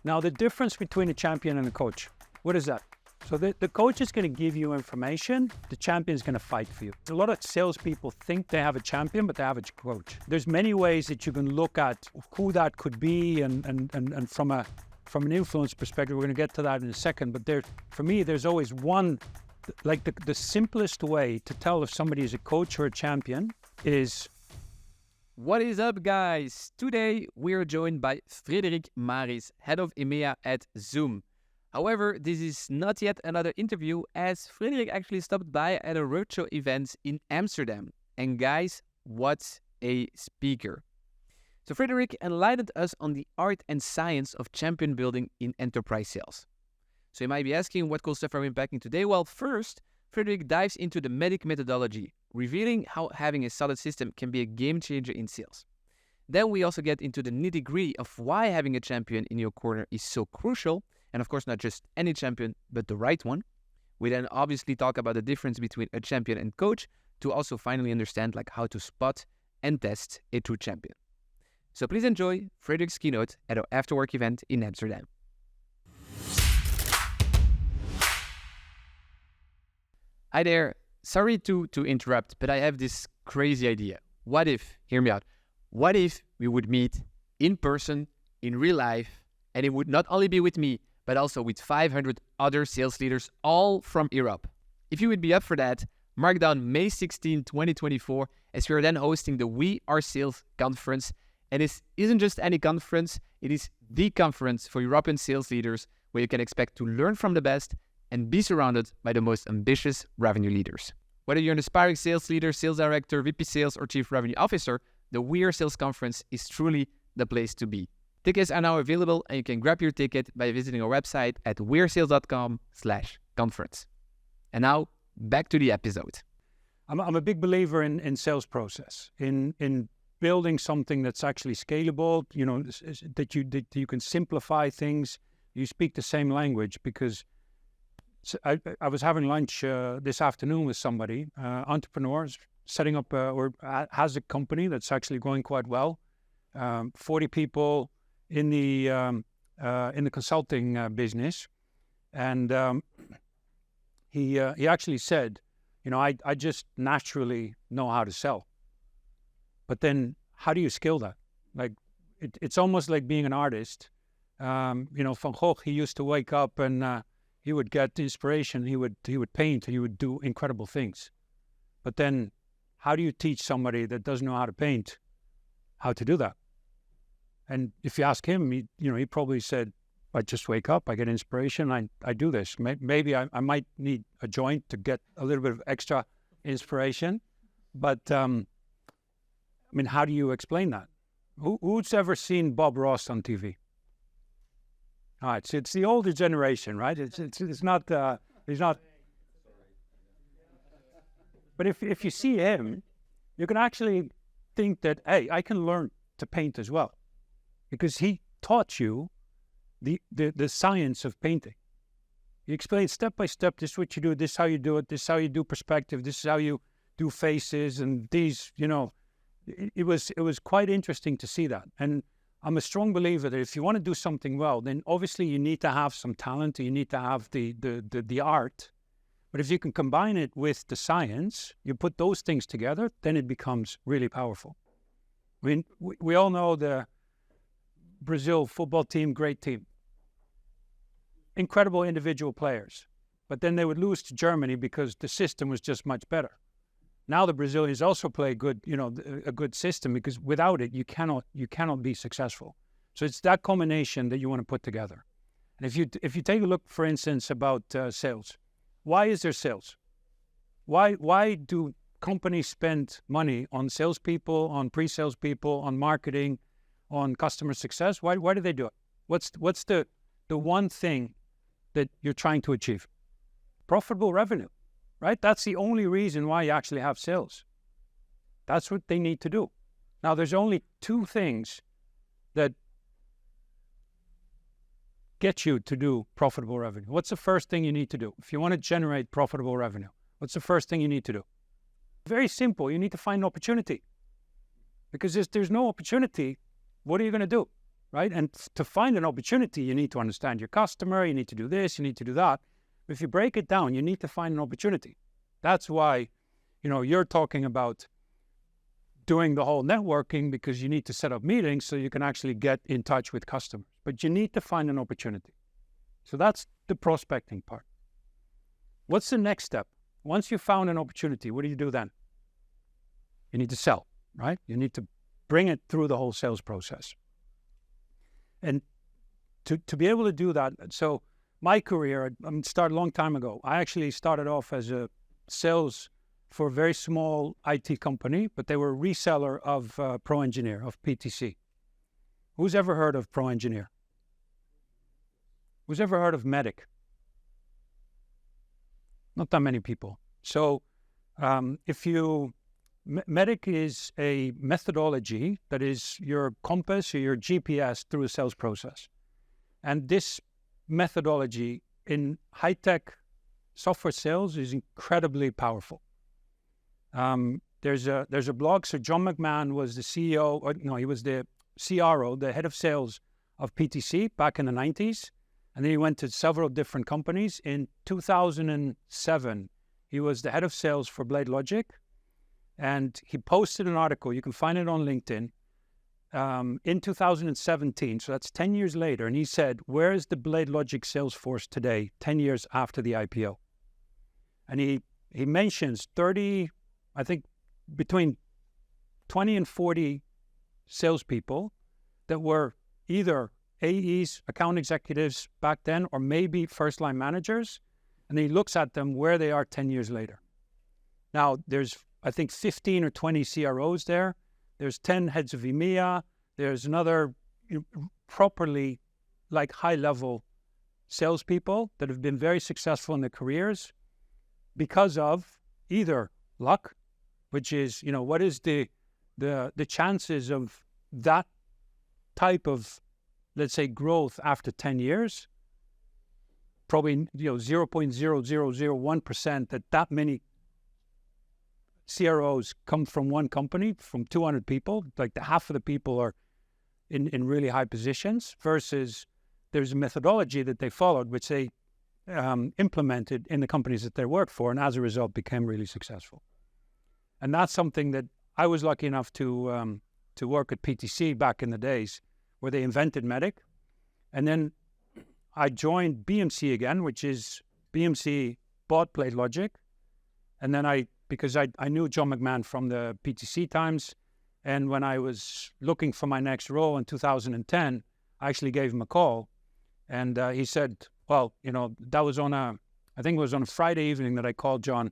Now, the difference between a champion and a coach, what is that? So the coach is going to give you information. The champion is going to fight for you. A lot of salespeople think they have a champion, but they have a coach. There's many ways that you can look at who that could be, and from an influence perspective, we're going to get to that in a second. But for me, there's always one, like the simplest way to tell if somebody is a coach or a champion is. What is up, guys? Today, we're joined by Frederik Maris, head of EMEA at Zoom. However, this is not yet another interview, as Frederik actually stopped by at a roadshow event in Amsterdam. And guys, what a speaker. So Frederik enlightened us on the art and science of champion building in enterprise sales. So you might be asking, what cool stuff are we unpacking today? Well, first, Frederik dives into the MEDDICC methodology, revealing how having a solid system can be a game changer in sales. Then we also get into the nitty-gritty of why having a champion in your corner is so crucial, and of course not just any champion, but the right one. We then obviously talk about the difference between a champion and coach to also finally understand how to spot and test a true champion. So please enjoy Frederik's keynote at our afterwork event in Amsterdam. Hi there. Sorry to interrupt, but I have this crazy idea. What if, hear me out, what if we would meet in person, in real life, and it would not only be with me, but also with 500 other sales leaders, all from Europe? If you would be up for that, mark down May 16, 2024, as we are then hosting the We Are Sales conference. And this isn't just any conference, it is the conference for European sales leaders, where you can expect to learn from the best and be surrounded by the most ambitious revenue leaders. Whether you're an aspiring sales leader, sales director, VP sales, or chief revenue officer, the We Are Sales conference is truly the place to be. Tickets are now available, and you can grab your ticket by visiting our website at wearesales.com/conference. And now, back to the episode. I'm a big believer in sales process, in building something that's actually scalable, that you can simplify things. You speak the same language, because I was having lunch this afternoon with somebody, entrepreneurs, setting up or has a company that's actually going quite well. 40 people in the consulting business, and he actually said, I just naturally know how to sell. But then, how do you skill that? It's almost like being an artist. Van Gogh, he used to wake up and he would get inspiration. He would paint. He would do incredible things. But then, how do you teach somebody that doesn't know how to paint how to do that? And if you ask him, he probably said, I just wake up, I get inspiration, I do this. Maybe I might need a joint to get a little bit of extra inspiration. But, how do you explain that? Who's ever seen Bob Ross on TV? All right, so it's the older generation, right? It's not, he's not. But if you see him, you can actually think that, hey, I can learn to paint as well. Because he taught you the science of painting. He explained step by step, this is what you do, this is how you do it, this is how you do perspective, this is how you do faces, and these, it was quite interesting to see that. And I'm a strong believer that if you want to do something well, then obviously you need to have some talent, you need to have the art. But if you can combine it with the science, you put those things together, then it becomes really powerful. We all know the Brazil football team, great team. Incredible individual players. But then they would lose to Germany because the system was just much better. Now the Brazilians also play good, a good system, because without it, you cannot be successful. So it's that combination that you want to put together. And if you take a look, for instance, about sales, why is there sales? Why do companies spend money on salespeople, on pre-sales people, on marketing, on customer success? Why do they do it? What's the one thing that you're trying to achieve? Profitable revenue, right? That's the only reason why you actually have sales. That's what they need to do. Now, there's only two things that get you to do profitable revenue. What's the first thing you need to do? If you want to generate profitable revenue, what's the first thing you need to do? Very simple. You need to find an opportunity. Because if there's no opportunity, what are you going to do? right? And to find an opportunity, you need to understand your customer, you need to do this, you need to do that. If you break it down, you need to find an opportunity. That's why, you're talking about doing the whole networking, because you need to set up meetings so you can actually get in touch with customers. But you need to find an opportunity. So that's the prospecting part. What's the next step? Once you found an opportunity, what do you do then? You need to sell, right? You need to bring it through the whole sales process. And to be able to do that, so my career, I started a long time ago. I actually started off as a sales for a very small IT company, but they were a reseller of Pro Engineer, of PTC. Who's ever heard of Pro Engineer? Who's ever heard of MEDDICC? Not that many people. So MEDDICC is a methodology that is your compass or your GPS through a sales process. And this methodology in high-tech software sales is incredibly powerful. There's a blog. So John McMahon was the CEO, he was the CRO, the head of sales of PTC back in the 90s. And then he went to several different companies. In 2007, he was the head of sales for BladeLogic. And he posted an article, you can find it on LinkedIn, in 2017. So that's 10 years later. And he said, where is the BladeLogic sales force today, 10 years after the IPO? And he mentions 30, I think between 20 and 40 salespeople that were either AEs, account executives back then, or maybe first-line managers. And he looks at them where they are 10 years later. Now, there's, I think, 15 or 20 CROs there. There's 10 heads of EMEA. There's another properly, like, high-level salespeople that have been very successful in their careers because of either luck, which is, what is the chances of that type of, let's say, growth after 10 years? Probably, 0.0001% that many CROs come from one company, from 200 people. Like half of the people are in really high positions, versus there's a methodology that they followed, which they implemented in the companies that they worked for, and as a result became really successful. And that's something that I was lucky enough to work at PTC back in the days, where they invented MEDDICC. And then I joined BMC again, which is BMC bought BladeLogic. And then because I knew John McMahon from the PTC times. And when I was looking for my next role in 2010, I actually gave him a call. And he said, well, that was I think it was on a Friday evening that I called John.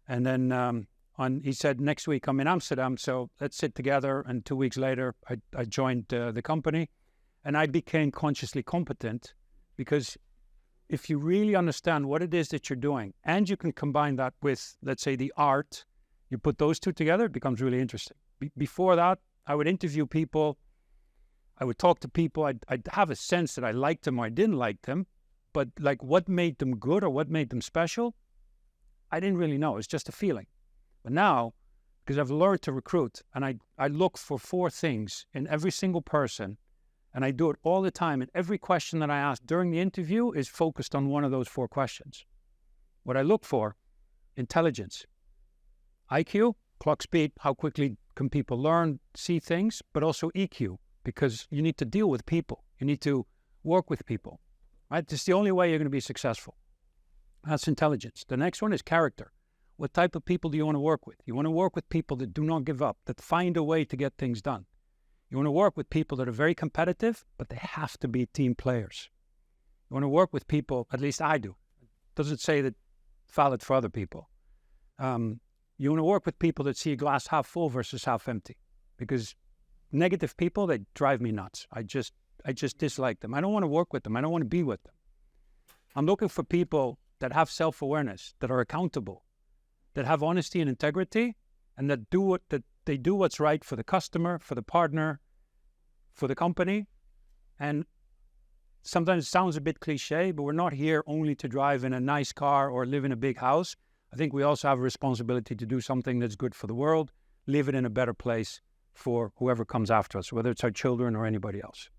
And then he said, next week I'm in Amsterdam, so let's sit together. And 2 weeks later, I joined the company. And I became consciously competent, because if you really understand what it is that you're doing, and you can combine that with, let's say, the art, you put those two together, it becomes really interesting. Before that, I would interview people. I would talk to people. I'd have a sense that I liked them or I didn't like them. But like what made them good or what made them special, I didn't really know. It's just a feeling. But now, because I've learned to recruit, and I look for 4 things in every single person, and I do it all the time, and every question that I ask during the interview is focused on one of those 4 questions. What I look for: intelligence, IQ, clock speed, how quickly can people learn, see things, but also EQ, because you need to deal with people. You need to work with people, right? It's the only way you're going to be successful. That's intelligence. The next one is character. What type of people do you want to work with? You want to work with people that do not give up, that find a way to get things done. You want to work with people that are very competitive, but they have to be team players. You want to work with people, at least I do. It doesn't say that valid for other people. You want to work with people that see a glass half full versus half empty, because negative people, they drive me nuts. I just dislike them. I don't want to work with them. I don't want to be with them. I'm looking for people that have self-awareness, that are accountable, that have honesty and integrity, and that they do what's right for the customer, for the partner, for the company. And sometimes it sounds a bit cliche, but we're not here only to drive in a nice car or live in a big house. I think we also have a responsibility to do something that's good for the world, leave it in a better place for whoever comes after us, whether it's our children or anybody else.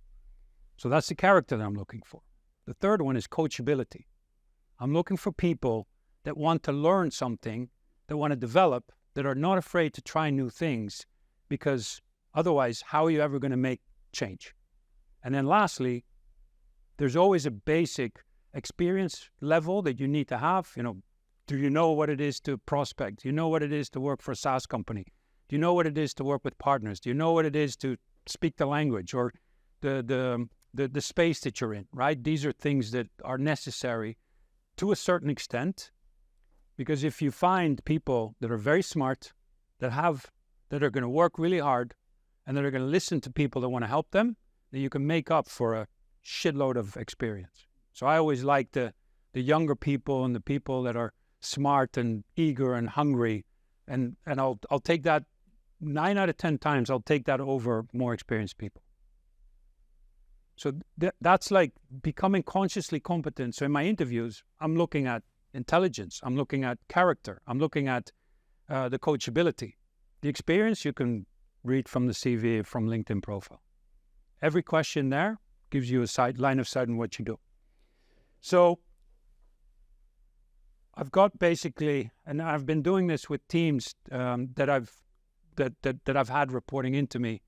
So that's the character that I'm looking for. The third one is coachability. I'm looking for people that want to learn something, that want to develop, that are not afraid to try new things, because otherwise, how are you ever going to make change? And then lastly, there's always a basic experience level that you need to have. Do you know what it is to prospect? Do you know what it is to work for a SaaS company? Do you know what it is to work with partners? Do you know what it is to speak the language or the space that you're in, right? These are things that are necessary to a certain extent, because if you find people that are very smart, that are going to work really hard, and that are going to listen to people that want to help them, then you can make up for a shitload of experience. So I always like the younger people and the people that are smart and eager and hungry, and I'll take that 9 out of 10 times. I'll take that over more experienced people. So that's like becoming consciously competent. So in my interviews, I'm looking at intelligence, I'm looking at character, I'm looking at the coachability. The experience you can read from the CV, from LinkedIn profile. Every question there gives you a line of sight on what you do. So I've got basically, and I've been doing this with teams that I've had reporting into me.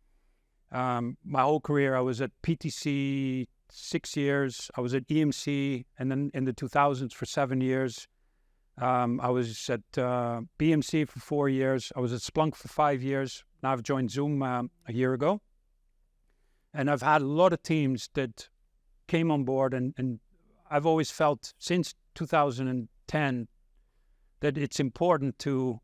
My whole career, I was at PTC 6 years. I was at EMC, and then in the 2000s for 7 years. I was at BMC for 4 years. I was at Splunk for 5 years. Now I've joined Zoom a year ago. And I've had a lot of teams that came on board, and I've always felt since 2010 that it's important to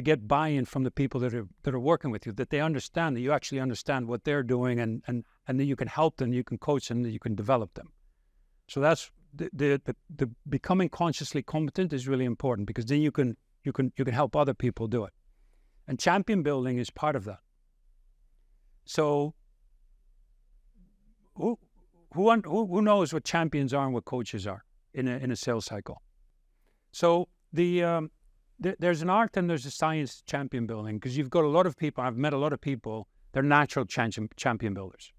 get buy-in from the people that are working with you, that they understand, that you actually understand what they're doing, and that you can help them, you can coach them, that you can develop them. So that's the becoming consciously competent is really important, because then you can help other people do it. And champion building is part of that. So who knows what champions are and what coaches are in a sales cycle? So there's an art and there's a science to champion building, because you've got a lot of people. I've met a lot of people. They're natural champion builders,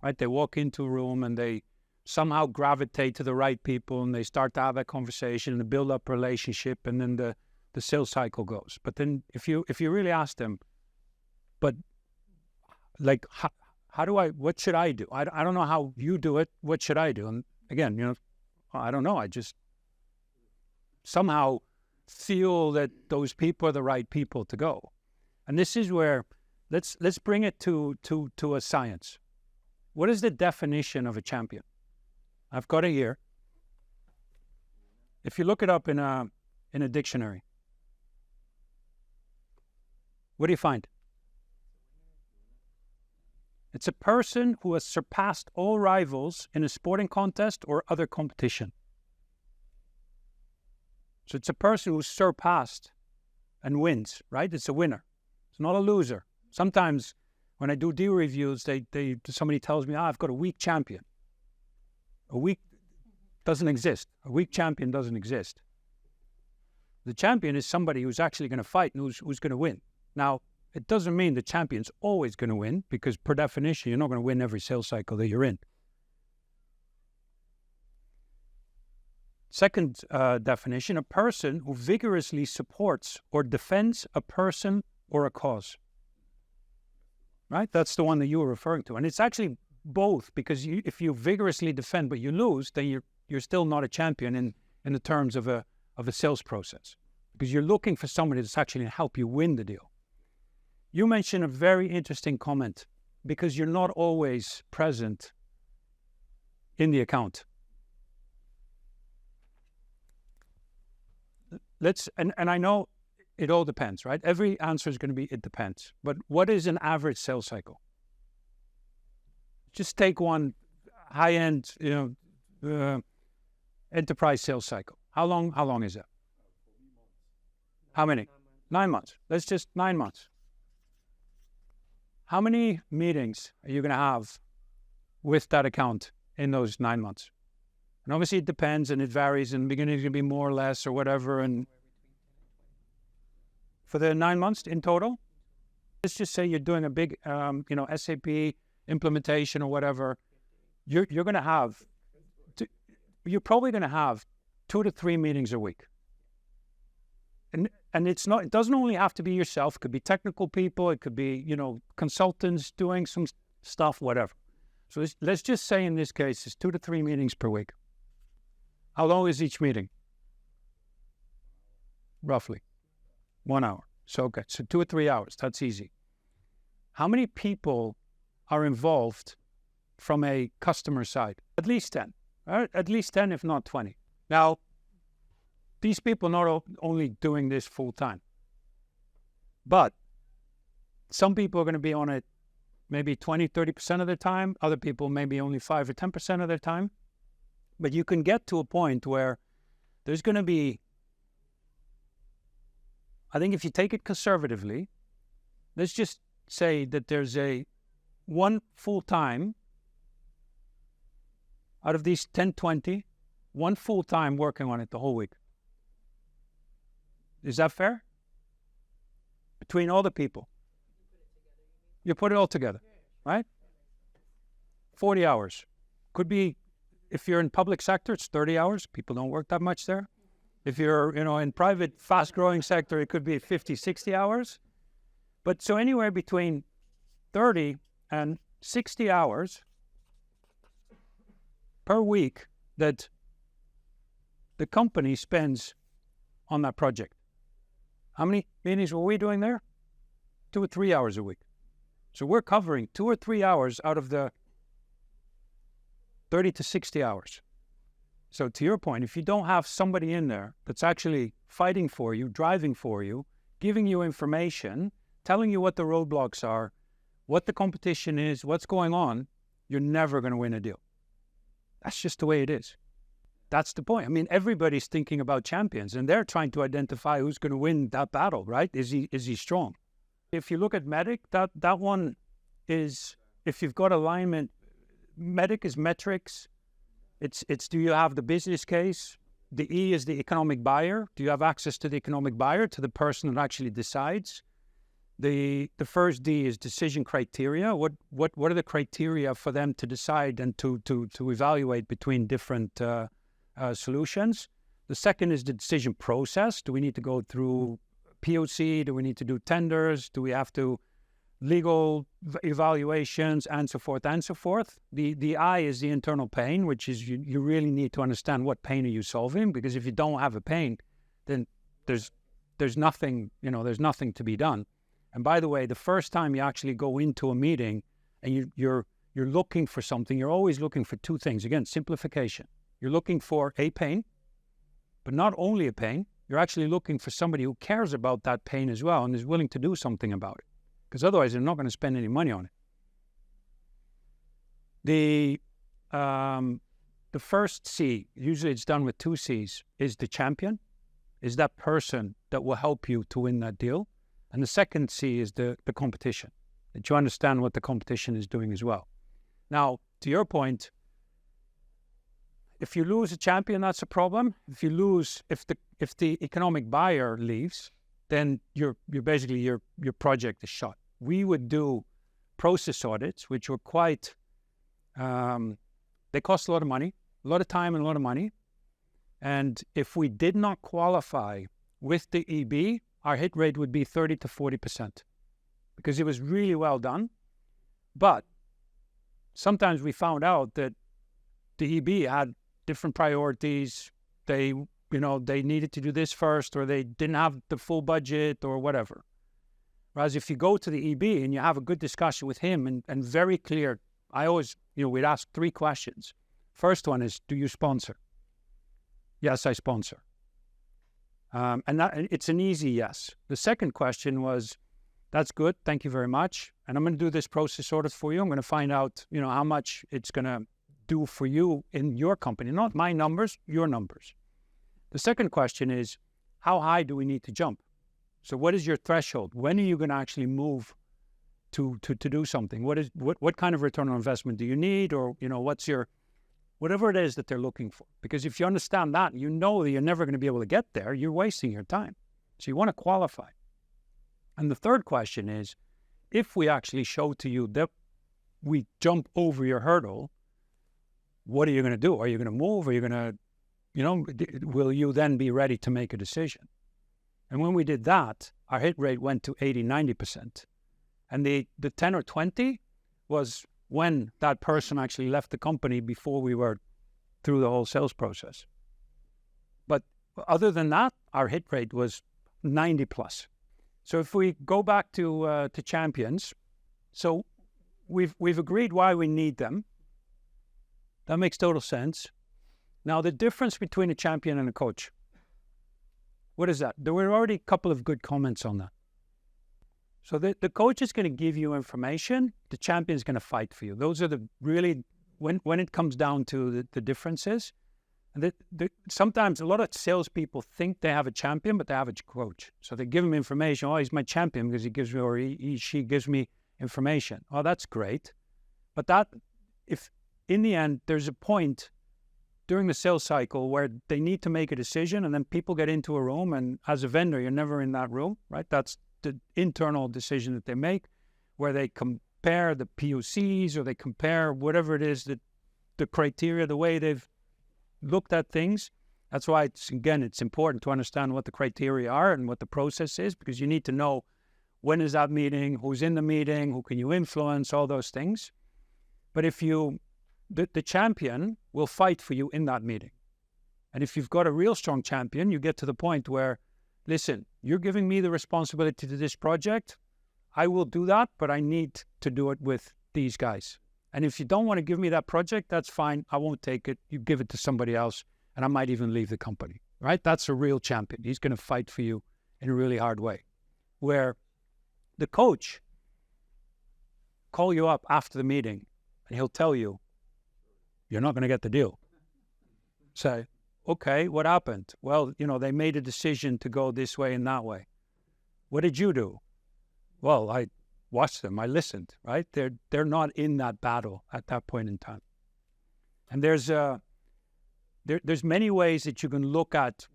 right? They walk into a room and they somehow gravitate to the right people, and they start to have that conversation and build up a relationship, and then the sales cycle goes. But then if you really ask them, but like what should I do? I don't know how you do it. What should I do? And again, I don't know. I just somehow feel that those people are the right people to go. And this is where let's bring it to a science. What is the definition of a champion? I've got it here. If you look it up in a dictionary, what do you find? It's a person who has surpassed all rivals in a sporting contest or other competition. So it's a person who's surpassed and wins, right? It's a winner. It's not a loser. Sometimes when I do deal reviews, somebody tells me, I've got a weak champion. A weak doesn't exist. A weak champion doesn't exist. The champion is somebody who's actually going to fight and who's going to win. Now, it doesn't mean the champion's always going to win, because per definition, you're not going to win every sales cycle that you're in. Second definition, a person who vigorously supports or defends a person or a cause. Right? That's the one that you were referring to. And it's actually both, because if you vigorously defend but you lose, then you're still not a champion in the terms of a sales process, because you're looking for somebody that's actually going to help you win the deal. You mentioned a very interesting comment, because you're not always present in the account. And I know it all depends, right? Every answer is going to be, it depends. But what is an average sales cycle? Just take one high-end, enterprise sales cycle. How long is that? How many? 9 months. Let's just 9 months. How many meetings are you going to have with that account in those 9 months? And obviously it depends and it varies. In the beginning it's going to be more or less or whatever. And for the 9 months in total, let's just say you're doing a big, SAP implementation or whatever. you're going to have, you're probably going to have 2 to 3 meetings a week. And it's not, it doesn't only have to be yourself. It could be technical people. It could be, consultants doing some stuff, whatever. So let's just say in this case, it's 2 to 3 meetings per week. How long is each meeting? Roughly 1 hour. So, okay. So 2 or 3 hours. That's easy. How many people are involved from a customer side? At least 10. Right? At least 10, if not 20. Now, these people are not only doing this full time, but some people are going to be on it maybe 20, 30% of their time. Other people maybe only 5 or 10% of their time. But you can get to a point where there's going to be, I think if you take it conservatively, let's just say that there's one full-time out of these 10, 20, one full-time working on it the whole week. Is that fair? Between all the people. You put it all together, right? 40 hours. Could be, if you're in public sector, it's 30 hours. People don't work that much there. If you're, in private, fast-growing sector, it could be 50, 60 hours. But so anywhere between 30 and 60 hours per week that the company spends on that project. How many meetings were we doing there? 2 or 3 hours a week. So we're covering 2 or 3 hours out of the 30 to 60 hours. So to your point, if you don't have somebody in there that's actually fighting for you, driving for you, giving you information, telling you what the roadblocks are, what the competition is, what's going on, you're never going to win a deal. That's just the way it is. That's the point. I mean, everybody's thinking about champions, and they're trying to identify who's going to win that battle, right? Is he strong? If you look at MEDDICC, that one is, if you've got alignment, MEDDICC is metrics. It's do you have the business case? The E is the economic buyer. Do you have access to the economic buyer, to the person that actually decides? The first D is decision criteria. What are the criteria for them to decide and to evaluate between different solutions? The second is the decision process. Do we need to go through POC? Do we need to do tenders? Do we have to legal evaluations and so forth and so forth? The I is the internal pain, which is you really need to understand what pain are you solving, because if you don't have a pain, then there's nothing, there's nothing to be done. And by the way, the first time you actually go into a meeting and you're looking for something, you're always looking for two things. Again, simplification. You're looking for a pain, but not only a pain, you're actually looking for somebody who cares about that pain as well and is willing to do something about it. Because otherwise, they're not going to spend any money on it. The first C, usually it's done with 2 C's, is the champion, is that person that will help you to win that deal. And the second C is the competition, that you understand what the competition is doing as well. Now, to your point, if you lose a champion, that's a problem. If the economic buyer leaves, then you're basically your project is shot. We would do process audits, which were quite, they cost a lot of money, a lot of time and a lot of money. And if we did not qualify with the EB, our hit rate would be 30 to 40% because it was really well done. But sometimes we found out that the EB had different priorities. They needed to do this first, or they didn't have the full budget or whatever. Whereas if you go to the EB and you have a good discussion with him and very clear, I always, we'd ask 3 questions. First one is, do you sponsor? Yes, I sponsor. And it's an easy yes. The second question was, that's good, thank you very much. And I'm going to do this process audit for you. I'm going to find out, how much it's going to do for you in your company. Not my numbers, your numbers. The second question is, how high do we need to jump? So what is your threshold? When are you going to actually move to do something? What kind of return on investment do you need? Or, what's your, whatever it is that they're looking for. Because if you understand that, you know that you're never going to be able to get there, you're wasting your time. So you want to qualify. And the third question is, if we actually show to you that we jump over your hurdle, what are you going to do? Are you going to move? Are you going to, will you then be ready to make a decision? And when we did that, our hit rate went to 80, 90%. And the 10 or 20 was when that person actually left the company before we were through the whole sales process. But other than that, our hit rate was 90 plus. So if we go back to champions, so we've agreed why we need them. That makes total sense. Now, the difference between a champion and a coach, what is that? There were already a couple of good comments on that. So the coach is going to give you information. The champion is going to fight for you. Those are the really, when it comes down to the differences. And sometimes a lot of salespeople think they have a champion, but they have a coach. So they give him information. Oh, he's my champion because he gives me, or she gives me information. Oh, that's great. But if in the end, there's a point during the sales cycle where they need to make a decision, and then people get into a room, and as a vendor, you're never in that room, right? That's the internal decision that they make, where they compare the POCs or they compare whatever it is, that the criteria, the way they've looked at things. That's why it's important to understand what the criteria are and what the process is, because you need to know when is that meeting, who's in the meeting, who can you influence, all those things. But if the champion will fight for you in that meeting. And if you've got a real strong champion, you get to the point where, listen, you're giving me the responsibility to this project. I will do that, but I need to do it with these guys. And if you don't want to give me that project, that's fine. I won't take it. You give it to somebody else, and I might even leave the company, right? That's a real champion. He's going to fight for you in a really hard way. Where the coach call you up after the meeting, and he'll tell you, you're not going to get the deal. Say, okay, what happened? Well, they made a decision to go this way and that way. What did you do? Well, I watched them. I listened, right? They're not in that battle at that point in time. And there's many ways that you can look at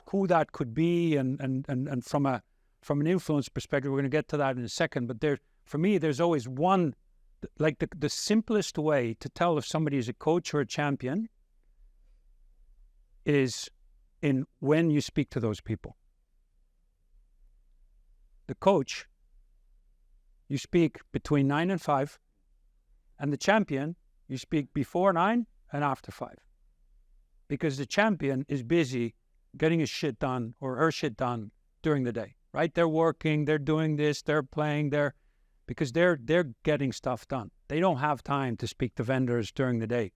who that could be, and from an influence perspective, we're going to get to that in a second. But for me, there's always one, like the simplest way to tell if somebody is a coach or a champion is in when you speak to those people. The coach, you speak between 9 and 5, and the champion, you speak before 9 and after 5. Because the champion is busy getting his shit done or her shit done during the day, right? They're working, they're doing this, they're playing, because they're getting stuff done. They don't have time to speak to vendors during the day.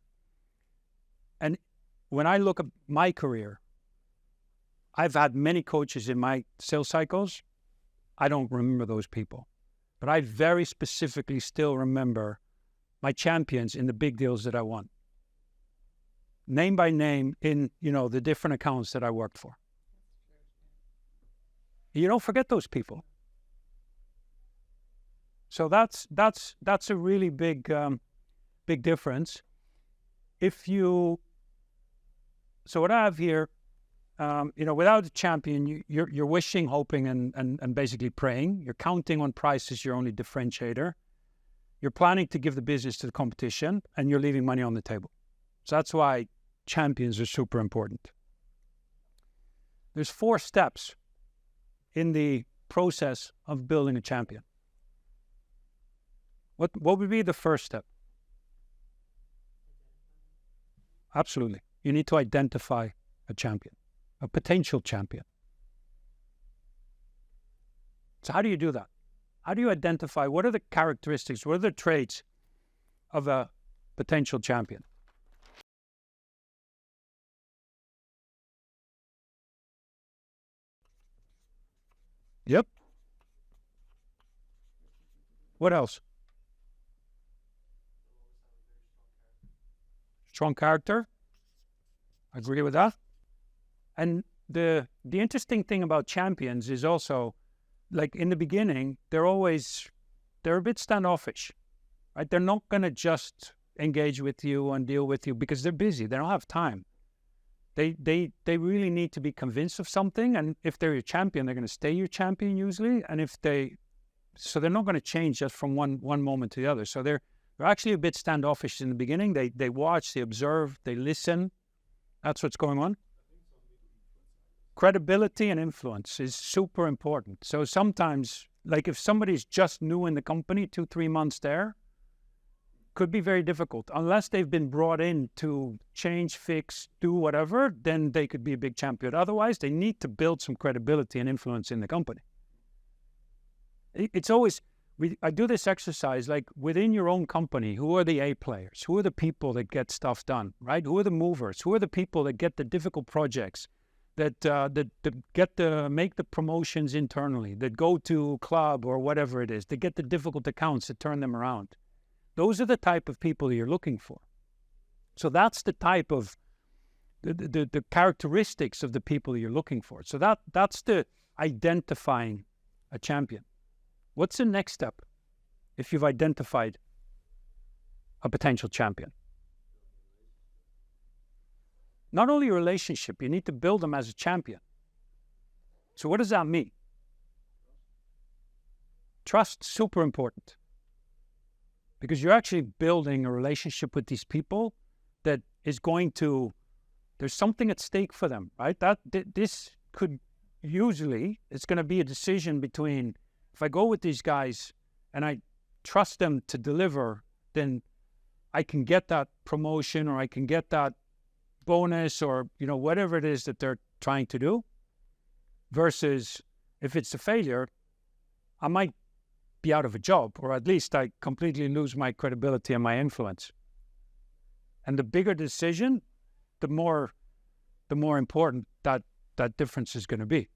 And when I look at my career, I've had many coaches in my sales cycles. I don't remember those people. But I very specifically still remember my champions in the big deals that I won. Name by name in, the different accounts that I worked for. You don't forget those people. So that's a really big difference. So what I have here, without a champion, you're wishing, hoping, and basically praying. You're counting on price as your only differentiator. You're planning to give the business to the competition, and you're leaving money on the table. So that's why champions are super important. There's 4 steps in the process of building a champion. What would be the first step? Absolutely. You need to identify a champion, a potential champion. So how do you do that? How do you identify what are the characteristics, what are the traits of a potential champion? Yep. What else? Strong character. I agree with that. And the interesting thing about champions is also, like in the beginning, they're a bit standoffish, right? They're not going to just engage with you and deal with you because they're busy. They don't have time. They really need to be convinced of something. And if they're your champion, they're going to stay your champion usually. And so they're not going to change just from one moment to the other. So they're They're actually a bit standoffish in the beginning. They watch, they observe, they listen. That's what's going on. Credibility and influence is super important. So sometimes, like if somebody's just new in the company, 2-3 months there, could be very difficult. Unless they've been brought in to change, fix, do whatever, then they could be a big champion. Otherwise, they need to build some credibility and influence in the company. It's always, I do this exercise, like within your own company, who are the A players? Who are the people that get stuff done, right? Who are the movers? Who are the people that get the difficult projects, that make the promotions internally, that go to club or whatever it is, that get the difficult accounts, that turn them around? Those are the type of people you're looking for. So that's the type of, the characteristics of the people you're looking for. So that's the identifying a champion. What's the next step if you've identified a potential champion? Not only a relationship, you need to build them as a champion. So what does that mean? Trust, super important. Because you're actually building a relationship with these people that is going to, there's something at stake for them, right? This could usually, it's going to be a decision between, if I go with these guys and I trust them to deliver, then I can get that promotion or I can get that bonus or, whatever it is that they're trying to do. Versus if it's a failure, I might be out of a job, or at least I completely lose my credibility and my influence. And the bigger decision, the more important that difference is going to be.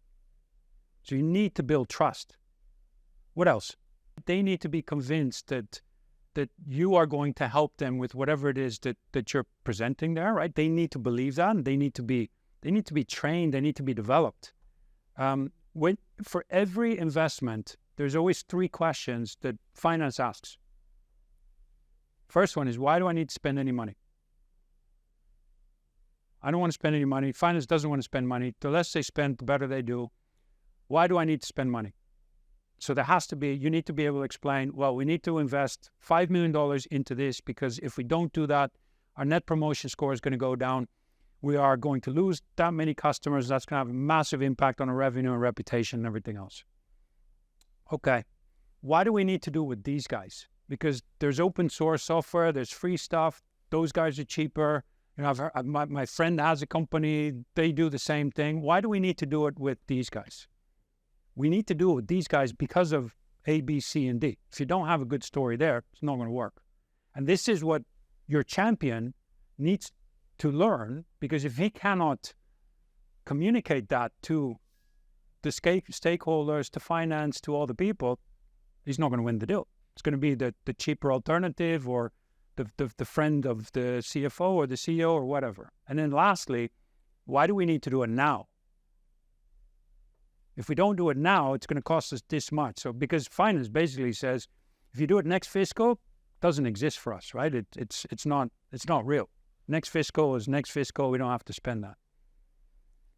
So you need to build trust. What else? They need to be convinced that you are going to help them with whatever it is that you're presenting there, right? They need to believe that, and they need to be trained, they need to be developed. For every investment, there's always 3 questions that finance asks. First one is, why do I need to spend any money? I don't want to spend any money. Finance doesn't want to spend money. The less they spend, the better they do. Why do I need to spend money? So you need to be able to explain, well, we need to invest $5 million into this because if we don't do that, our net promotion score is going to go down. We are going to lose that many customers. That's going to have a massive impact on our revenue and reputation and everything else. Okay, why do we need to do it with these guys? Because there's open source software, there's free stuff. Those guys are cheaper. My friend has a company, they do the same thing. Why do we need to do it with these guys? We need to do it with these guys because of A, B, C, and D. If you don't have a good story there, it's not going to work. And this is what your champion needs to learn, because if he cannot communicate that to the stakeholders, to finance, to all the people, he's not going to win the deal. It's going to be the cheaper alternative or the friend of the CFO or the CEO or whatever. And then lastly, why do we need to do it now? If we don't do it now, it's going to cost us this much. So because finance basically says, if you do it next fiscal, it doesn't exist for us, right? It's not real. Next fiscal is next fiscal. We don't have to spend that.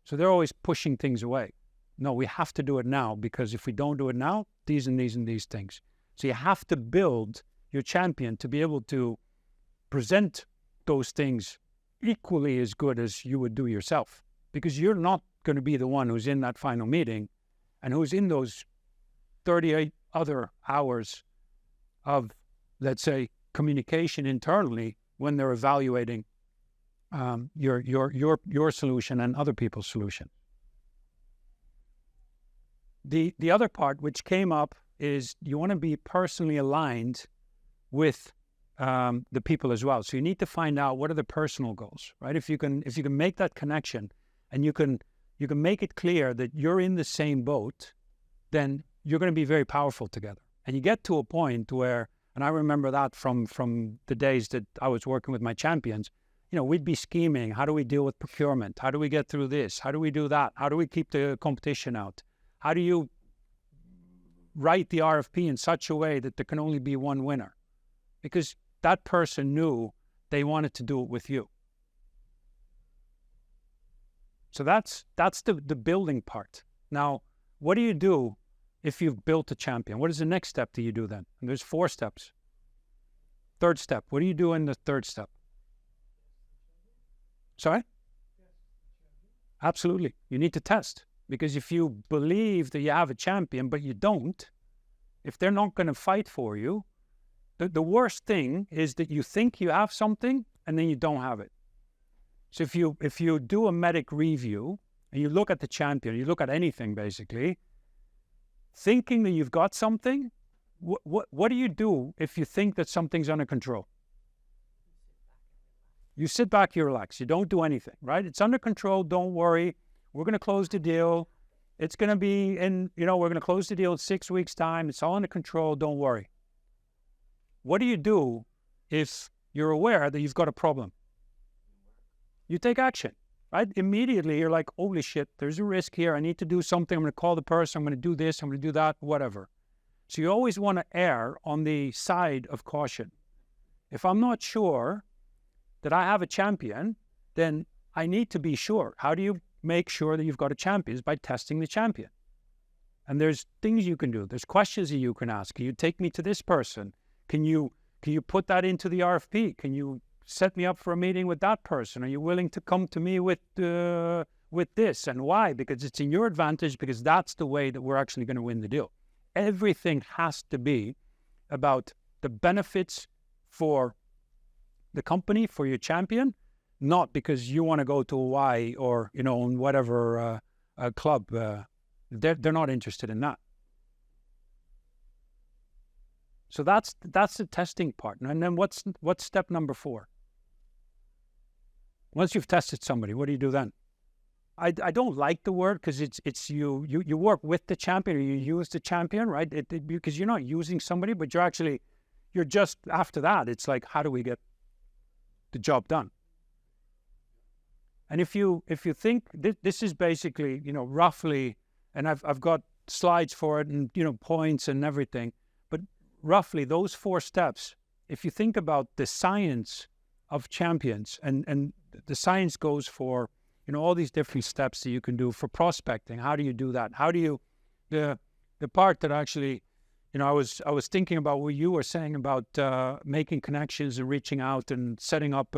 So they're always pushing things away. No, we have to do it now, because if we don't do it now, these and these and these things. So you have to build your champion to be able to present those things equally as good as you would do yourself, because you're not going to be the one who's in that final meeting and who's in those 38 other hours of, let's say, communication internally when they're evaluating your solution and other people's solution. The other part which came up is you want to be personally aligned with the people as well. So you need to find out what are the personal goals, right? If you can make that connection and you can make it clear that you're in the same boat, then you're going to be very powerful together. And you get to a point where, and I remember that from the days that I was working with my champions, we'd be scheming. How do we deal with procurement? How do we get through this? How do we do that? How do we keep the competition out? How do you write the RFP in such a way that there can only be one winner? Because that person knew they wanted to do it with you. So that's the building part. Now, what do you do if you've built a champion? What is the next step that you do then? And there's 4 steps. Third step. What do you do in the third step? Sorry? Absolutely. You need to test. Because if you believe that you have a champion, but you don't, if they're not going to fight for you, the worst thing is that you think you have something and then you don't have it. So if you do a MEDDICC review and you look at the champion, you look at anything basically, thinking that you've got something, what do you do if you think that something's under control? You sit back, you relax, you don't do anything, right? It's under control, don't worry. We're going to close the deal. It's going to be we're going to close the deal in 6 weeks' time. It's all under control, don't worry. What do you do if you're aware that you've got a problem? You take action, right? Immediately, you're like, holy shit, there's a risk here. I need to do something. I'm going to call the person. I'm going to do this. I'm going to do that, whatever. So you always want to err on the side of caution. If I'm not sure that I have a champion, then I need to be sure. How do you make sure that you've got a champion? Is by testing the champion. And there's things you can do. There's questions that you can ask. Can you take me to this person? Can you put that into the RFP? Can you set me up for a meeting with that person? Are you willing to come to me with this? And why? Because it's in your advantage, because that's the way that we're actually going to win the deal. Everything has to be about the benefits for the company, for your champion, not because you want to go to Hawaii or, on whatever club. They're not interested in that. So that's the testing part. And then what's step number 4? Once you've tested somebody, what do you do then? I don't like the word because it's you work with the champion, or you use the champion, right? Because you're not using somebody, but you're just after that. It's like, how do we get the job done? And if you think this is basically, roughly, and I've got slides for it and points and everything, but roughly those 4 steps, if you think about the science of champions, and the science goes for all these different steps that you can do for prospecting. How do you do that? How do you the part that actually I was thinking about what you were saying about making connections and reaching out and setting up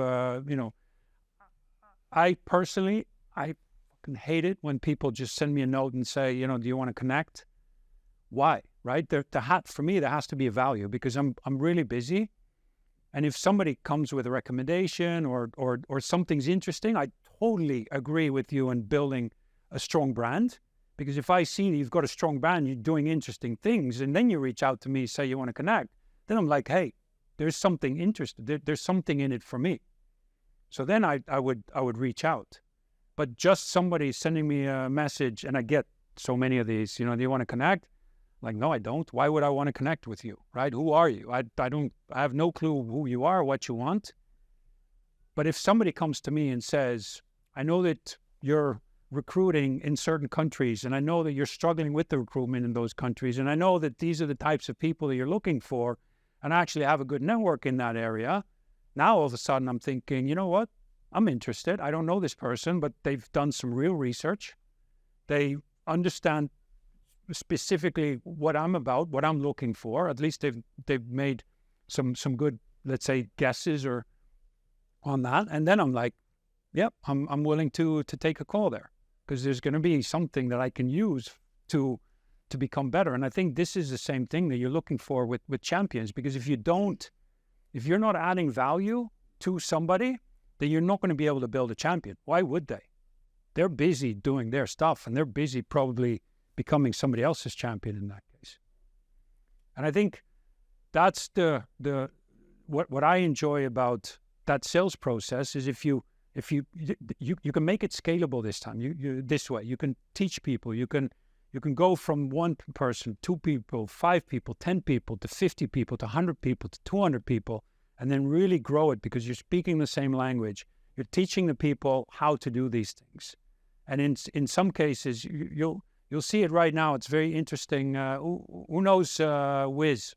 I personally fucking hate it when people just send me a note and say, do you want to connect? Why? Right? For me, there has to be a value, because I'm really busy. And if somebody comes with a recommendation or something's interesting, I totally agree with you in building a strong brand. Because if I see that you've got a strong brand, you're doing interesting things, and then you reach out to me, say you want to connect, then I'm like, hey, there's something interesting. There's something in it for me. So then I would reach out. But just somebody sending me a message, and I get so many of these, do you want to connect? Like, no, I don't. Why would I want to connect with you, right? Who are you? I have no clue who you are, what you want. But if somebody comes to me and says, I know that you're recruiting in certain countries, and I know that you're struggling with the recruitment in those countries, and I know that these are the types of people that you're looking for, and I actually have a good network in that area, now all of a sudden I'm thinking, you know what? I'm interested. I don't know this person, but they've done some real research. They understand specifically what I'm about, what I'm looking for. At least they've made some good, let's say, guesses or on that. And then I'm like, yep, I'm willing to take a call there, because there's going to be something that I can use to become better. And I think this is the same thing that you're looking for with champions, because if you're not adding value to somebody, then you're not going to be able to build a champion. Why would they? They're busy doing their stuff, and they're busy probably becoming somebody else's champion in that case. And I think that's what I enjoy about that sales process is if you can make it scalable this time. You this way. You can teach people. You can go from 1 person, 2 people, 5 people, 10 people, to 50 people, to 100 people, to 200 people, and then really grow it, because you're speaking the same language. You're teaching the people how to do these things. And in some cases, you'll see it right now. It's very interesting. Who knows Wiz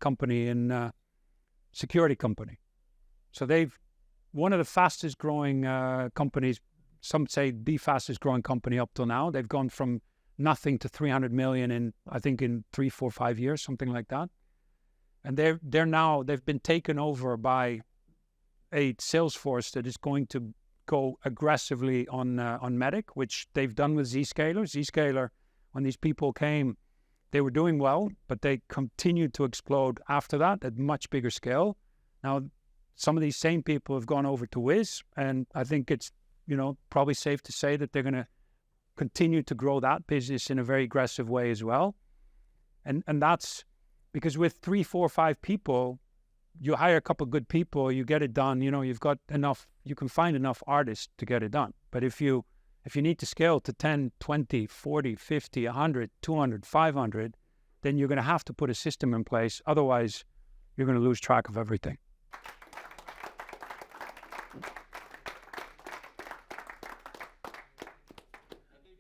company in security company? So they've one of the fastest growing companies. Some say the fastest growing company up till now. They've gone from nothing to 300 million in 3, 4, 5 years, something like that. and they've been taken over by a sales force that is going to go aggressively on MEDDICC, which they've done with Zscaler. Zscaler, when these people came, they were doing well, but they continued to explode after that at much bigger scale. Now, some of these same people have gone over to Wiz, and I think it's, probably safe to say that they're going to continue to grow that business in a very aggressive way as well. And that's because with 3, 4, 5 people, you hire a couple of good people, you get it done, you've got enough, you can find enough artists to get it done. But if you need to scale to 10, 20, 40, 50, 100, 200, 500, then you're going to have to put a system in place. Otherwise, you're going to lose track of everything.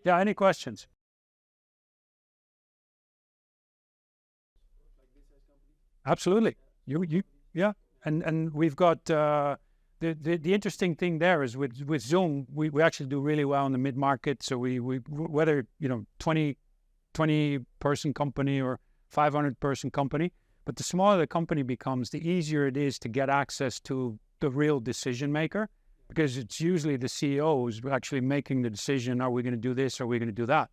Yeah, any questions? Absolutely. Yeah. And we've got the interesting thing there is with Zoom, we actually do really well in the mid-market. So we whether 20 person company or 500 person company, but the smaller the company becomes, the easier it is to get access to the real decision maker, because it's usually the CEO who's actually making the decision, are we going to do this, are we going to do that?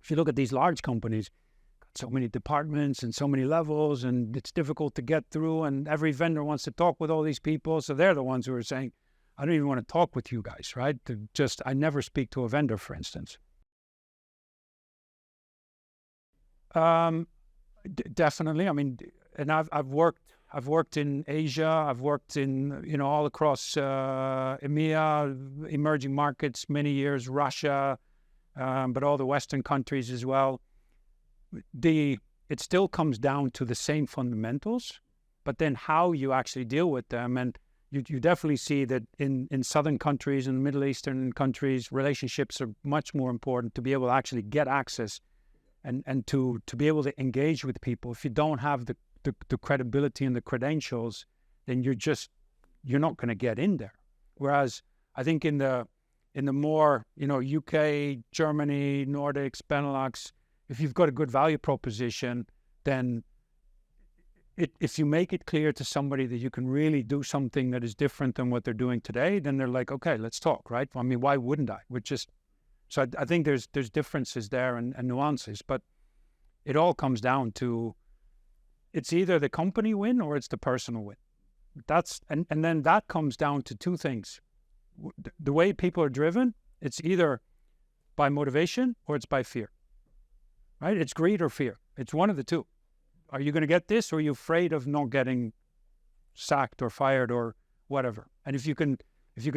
If you look at these large companies, so many departments and so many levels, and it's difficult to get through, and every vendor wants to talk with all these people, so they're the ones who are saying, I don't even want to talk with you guys, right? I never speak to a vendor, for instance. Definitely. I mean, and I've worked in Asia. I've worked in all across EMEA, emerging markets, many years, Russia, but all the Western countries as well. It still comes down to the same fundamentals, but then how you actually deal with them. And you definitely see that in Southern countries and Middle Eastern countries, relationships are much more important to be able to actually get access and to be able to engage with people. If you don't have the credibility and the credentials, then you're not going to get in there. Whereas I think in the more, UK, Germany, Nordics, Benelux, if you've got a good value proposition, then if you make it clear to somebody that you can really do something that is different than what they're doing today, then they're like, okay, let's talk, right? I mean, why wouldn't I? So I think there's differences there and nuances, but it all comes down to, it's either the company win or it's the personal win. And then that comes down to two things. The way people are driven, it's either by motivation or it's by fear, right? It's greed or fear. It's one of the two. Are you going to get this, or are you afraid of not getting sacked or fired or whatever? And if you can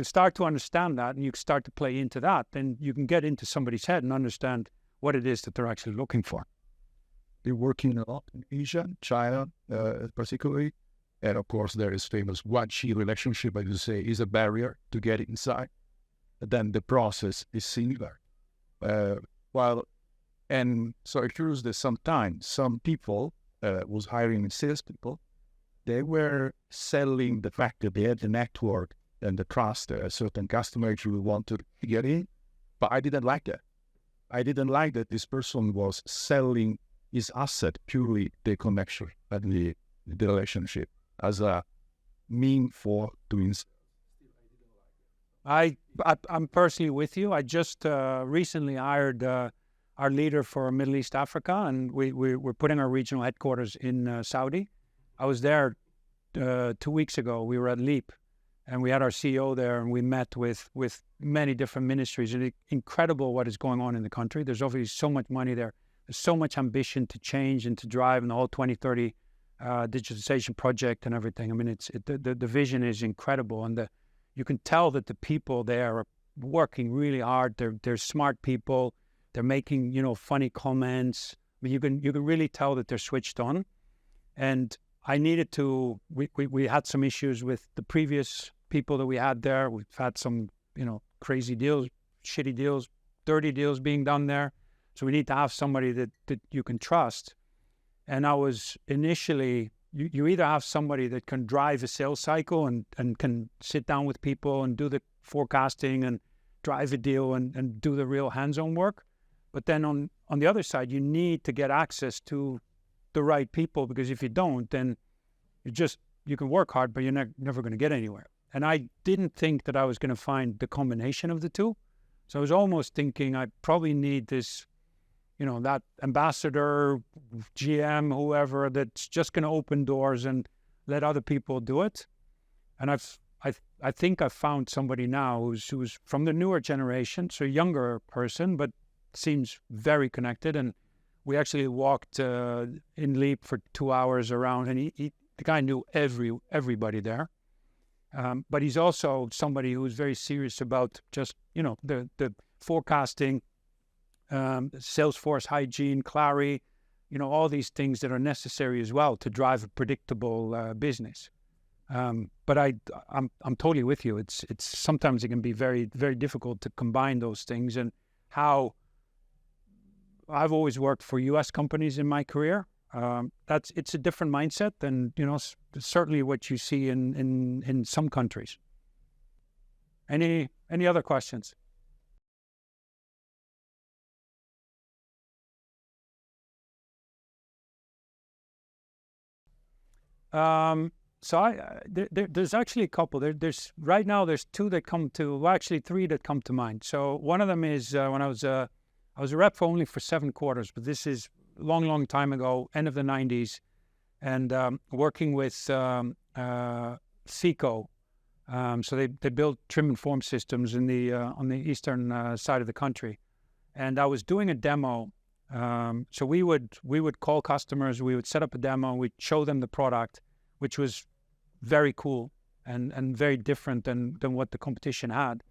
start to understand that and you start to play into that, then you can get into somebody's head and understand what it is that they're actually looking for. They're working a lot in Asia, China, particularly. And of course, there is famous 1G relationship, as you say, is a barrier to get inside. But then the process is similar. And so it proves that sometimes some people was hiring salespeople, they were selling the fact that they had the network and the trust a certain customer who wanted to get in. But I didn't like that. I didn't like that this person was selling his asset, purely the connection and the relationship, as a mean for doing so. I'm personally with you. I just recently hired our leader for Middle East Africa, and we're putting our regional headquarters in Saudi. I was there 2 weeks ago. We were at Leap, and we had our CEO there, and we met with many different ministries. And it's incredible what is going on in the country. There's obviously so much money there. There's so much ambition to change and to drive in the whole 2030 digitalization project and everything. I mean, the vision is incredible, and you can tell that the people there are working really hard. They're smart people. They're making funny comments. I mean, you can really tell that they're switched on. And I needed to. We had some issues with the previous people that we had there. We've had some crazy deals, shitty deals, dirty deals being done there. So we need to have somebody that you can trust. And I was initially, you either have somebody that can drive a sales cycle and can sit down with people and do the forecasting and drive a deal and do the real hands-on work. But then on the other side, you need to get access to the right people, because if you don't, then you can work hard, but you're never going to get anywhere. And I didn't think that I was going to find the combination of the two. So I was almost thinking I probably need this, that ambassador, GM, whoever, that's just going to open doors and let other people do it. And I think I've found somebody now who's from the newer generation, so a younger person, but seems very connected. And we actually walked in Leap for 2 hours around, and the guy knew everybody there. But he's also somebody who's very serious about just, the forecasting, Salesforce hygiene, Clary, all these things that are necessary as well to drive a predictable business. But I'm totally with you. It's sometimes it can be very, very difficult to combine those things. And how I've always worked for U.S. companies in my career. It's a different mindset than certainly what you see in some countries. Any other questions? So there's actually a couple. There's right now there's two that come to, well, actually three that come to mind. So one of them is when I was a rep for only 7 quarters, but this is long time ago, end of the 90s, and working with FICO. So they built trim and form systems on the eastern side of the country, and I was doing a demo. So we would call customers, we would set up a demo, we'd show them the product, which was very cool and very different than what the competition had.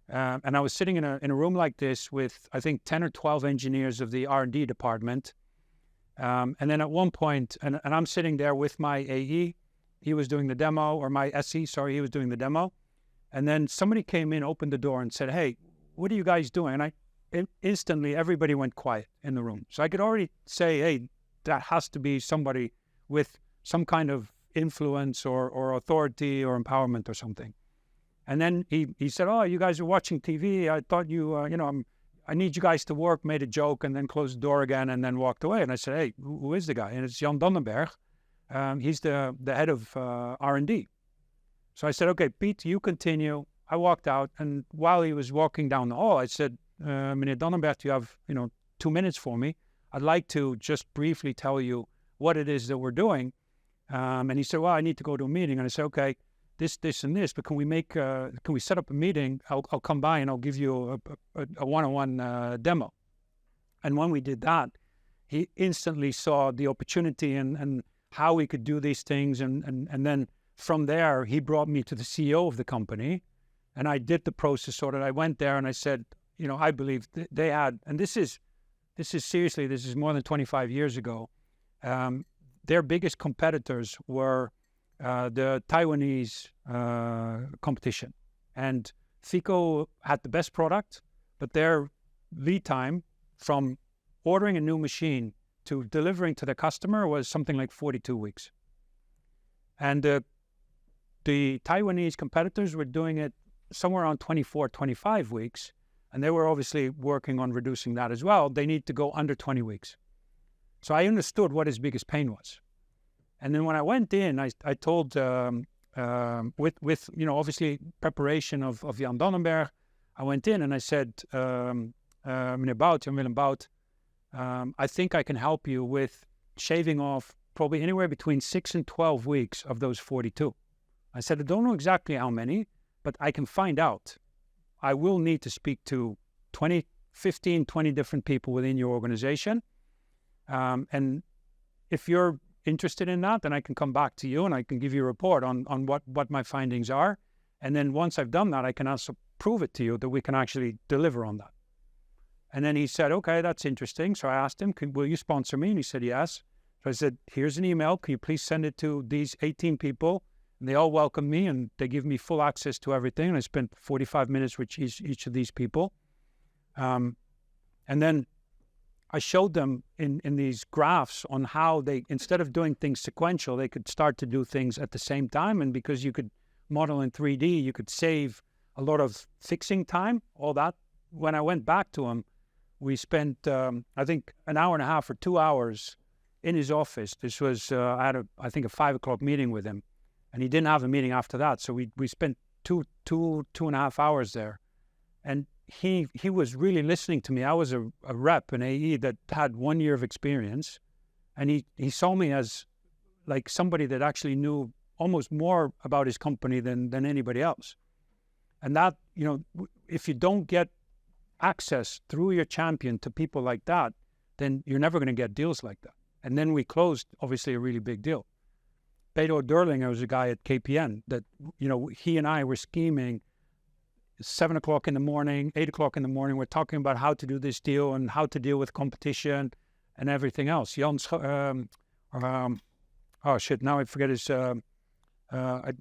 And I was sitting in a room like this with, I think, 10 or 12 engineers of the R&D department. And then at one point, and I'm sitting there with my AE, he was doing the demo, or my SE, sorry, he was doing the demo. And then somebody came in, opened the door and said, "Hey, what are you guys doing?" And instantly everybody went quiet in the room. So I could already say, hey, that has to be somebody with some kind of influence or authority or empowerment or something. And then he said, "Oh, you guys are watching TV. I thought I need you guys to work," made a joke, and then closed the door again and then walked away. And I said, "Hey, who is the guy?" And it's Jan Donnenberg. He's the head of R&D. So I said, "Okay, Pete, you continue." I walked out, and while he was walking down the hall, I said, "Meneer Donnenberg, you have 2 minutes for me. I'd like to just briefly tell you what it is that we're doing." And he said, "Well, I need to go to a meeting." And I said, "Okay, this and this, but can we set up a meeting? I'll come by and I'll give you a one-on-one demo." And when we did that, he instantly saw the opportunity and how we could do these things. And then from there, he brought me to the CEO of the company, and I did the process so that I went there and I said, I believe they had, and this is seriously, this is more than 25 years ago. Their biggest competitors were the Taiwanese competition. And FICO had the best product, but their lead time from ordering a new machine to delivering to the customer was something like 42 weeks. And the Taiwanese competitors were doing it somewhere around 24, 25 weeks. And they were obviously working on reducing that as well. They need to go under 20 weeks. So I understood what his biggest pain was. And then when I went in, I told, with obviously preparation of Jan Donnenberg, I went in and I said, "Meneer Bout, Jan Willem Bout, I think I can help you with shaving off probably anywhere between 6 and 12 weeks of those 42. I said, "I don't know exactly how many, but I can find out. I will need to speak to 20 different people within your organization. And if you're interested in that, then I can come back to you and I can give you a report on what my findings are. And then once I've done that, I can also prove it to you that we can actually deliver on that." And then he said, "Okay, that's interesting." So I asked him, "Will you sponsor me?" And he said, "Yes." So I said, "Here's an email. Can you please send it to these 18 people? And they all welcome me and they give me full access to everything." And I spent 45 minutes with each of these people. And then I showed them in these graphs on how they, instead of doing things sequential, they could start to do things at the same time. And because you could model in 3D, you could save a lot of fixing time, all that. When I went back to them, we spent, I think, an hour and a half or 2 hours in his office. This was, I had I think a 5 o'clock meeting with him, and he didn't have a meeting after that. So we spent two and a half hours there. And he was really listening to me. I was a rep, an AE that had 1 year of experience. And he saw me as like somebody that actually knew almost more about his company than anybody else. And that, if you don't get access through your champion to people like that, then you're never going to get deals like that. And then we closed, obviously, a really big deal. Beto Durlinger was a guy at KPN that, he and I were scheming 7 o'clock in the morning, 8 o'clock in the morning. We're talking about how to do this deal and how to deal with competition and everything else. Jan's, oh shit, now I forget his, I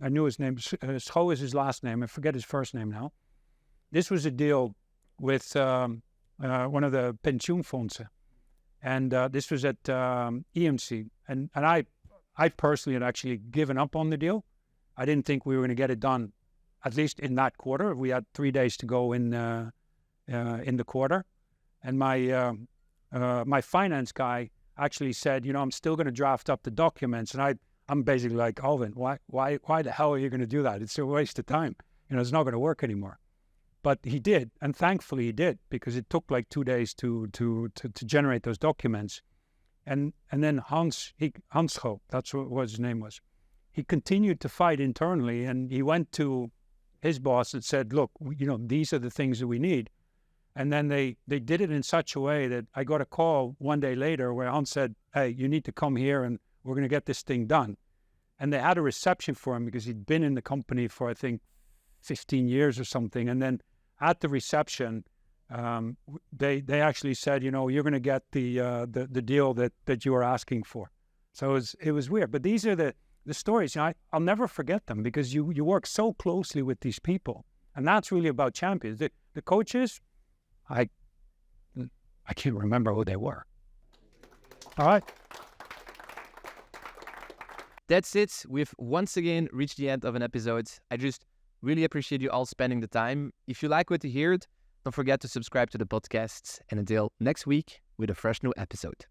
knew his name. Scho is his last name. I forget his first name now. This was a deal with one of the pensioenfondsen. And this was at EMC. And I personally had actually given up on the deal. I didn't think we were going to get it done, at least in that quarter. We had 3 days to go in the quarter. And my finance guy actually said, I'm still going to draft up the documents. And I'm basically like, Alvin, why the hell are you going to do that? It's a waste of time. It's not going to work anymore. But he did, and thankfully he did, because it took like 2 days to generate those documents. And then Hanscho, that's what his name was. He continued to fight internally, and he went to his boss and said, look, these are the things that we need. And then they did it in such a way that I got a call 1 day later where Hans said, hey, you need to come here and we're going to get this thing done. And they had a reception for him because he'd been in the company for, I think, 15 years or something. And then at the reception, they actually said, you're going to get the deal that you were asking for. So it was weird. But these are the stories. I'll never forget them because you work so closely with these people. And that's really about champions. The coaches, I can't remember who they were. All right. That's it. We've once again reached the end of an episode. I just really appreciate you all spending the time. If you like what you heard, don't forget to subscribe to the podcast. And until next week with a fresh new episode.